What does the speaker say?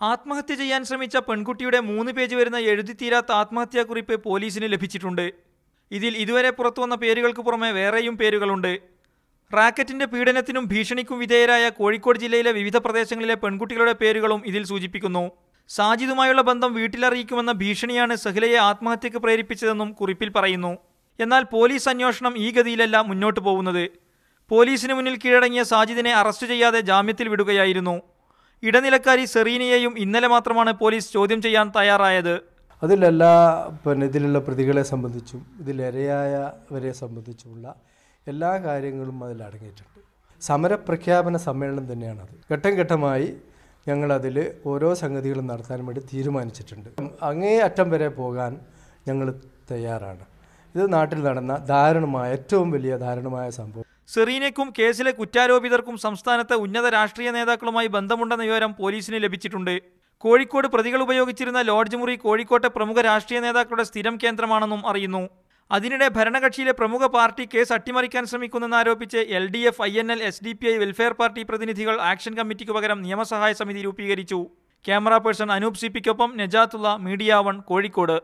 ആത്മഹത്യ ചെയ്യാൻ ശ്രമിച്ച പെൺകുട്ടിയുടെ 3 പേജ് വരുന്ന എഴുതിത്തീരാത്ത ആത്മഹത്യാക്കുറിപ്പ് പോലീസിന് ലഭിച്ചിട്ടുണ്ട്. ഇതിൽ ഇതുവരെ പുറത്തുവന്ന പേരുകൾക്ക് പുറമെ വേറെയും പേരുകളുണ്ട്. റാക്കറ്റിന്റെ പീഡനത്തിനും ഭീഷണിക്കും വിധേയരായ കോഴിക്കോട് ജില്ലയിലെ വിവിധ പ്രദേശങ്ങളിലെ പെൺകുട്ടികളുടെ പേരുകളും ഇതിൽ സൂചിപ്പിക്കുന്നു. സാജിദുമായുള്ള ബന്ധം വീട്ടിലറിയിക്കുമെന്ന ഭീഷണിയാണ് സഹ്ലയെ ആത്മഹത്യക്ക് പ്രേരിപ്പിച്ചതെന്നും കുറിപ്പിൽ പറയുന്നു. എന്നാൽ പോലീസ് അന്വേഷണം ഈ ഗതിയിലല്ല മുന്നോട്ടു പോകുന്നത്. പോലീസിന് മുന്നിൽ കീഴടങ്ങിയ സാജിദിനെ അറസ്റ്റ് ചെയ്യാതെ ജാമ്യത്തിൽ വിടുകയായിരുന്നു. ഇടനിലക്കാരി സെറീനയെയും ഇന്നലെ മാത്രമാണ് പോലീസ് ചോദ്യം ചെയ്യാൻ തയ്യാറായത്. ഇതിലുള്ള പ്രതികളെ സംബന്ധിച്ചും ഇതിലിരയായവരെ സംബന്ധിച്ചുമുള്ള എല്ലാ കാര്യങ്ങളും അതിലടങ്ങിയിട്ടുണ്ട്. സമരപ്രഖ്യാപന സമ്മേളനം തന്നെയാണത്. ഘട്ടം ഘട്ടമായി ഞങ്ങളതിൽ ഓരോ സംഗതികളും നടത്താൻ വേണ്ടി തീരുമാനിച്ചിട്ടുണ്ട്. അങ്ങേ അറ്റം വരെ പോകാൻ ഞങ്ങൾ തയ്യാറാണ്. ഇത് നാട്ടിൽ നടന്ന ഏറ്റവും വലിയ ദാരുണമായ സംഭവം. സെറീനയ്ക്കും കേസിലെ കുറ്റാരോപിതർക്കും സംസ്ഥാനത്തെ ഉന്നത രാഷ്ട്രീയ നേതാക്കളുമായി ബന്ധമുണ്ടെന്ന വിവരം പോലീസിന് ലഭിച്ചിട്ടുണ്ട്. കോഴിക്കോട് പ്രതികൾ ഉപയോഗിച്ചിരുന്ന ലോഡ്ജ് മുറി കോഴിക്കോട്ടെ പ്രമുഖ രാഷ്ട്രീയ നേതാക്കളുടെ സ്ഥിരം കേന്ദ്രമാണെന്നും അറിയുന്നു. അതിനിടെ ഭരണകക്ഷിയിലെ പ്രമുഖ പാർട്ടി കേസ് അട്ടിമറിക്കാൻ ശ്രമിക്കുന്നെന്നാരോപിച്ച് LDF, INL, SDPI, welfare party പ്രതിനിധികൾ ആക്ഷൻ കമ്മിറ്റിക്ക് പകരം നിയമസഹായ സമിതി രൂപീകരിച്ചു. ക്യാമറ പേഴ്സൺ അനൂപ് CP-ക്കൊപ്പം നജാത്തുള്ള, മീഡിയ 1, കോഴിക്കോട്.